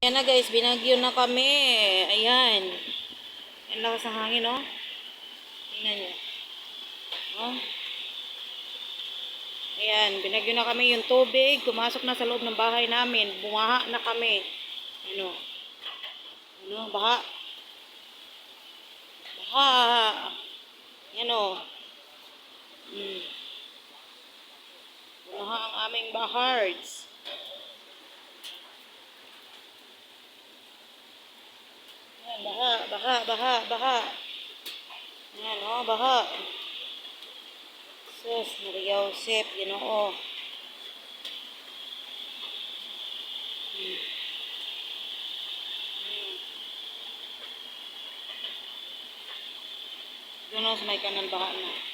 Ayan na guys, binagyo na kami. Ayan. Ang lakas ng hangin, no? Tingnan nyo. Oh. Ayan, binagyo na kami yung tubig. Pumasok na sa loob ng bahay namin. Bumaha na kami. Ano? Ano? Baha. Baha. Yan o. Bumaha ang aming bahards. Ayan, baha, baha, baha, baha. Ayan o, baha. Sus, Maria Josep, Ginoo. Doon sa may kanal baha na.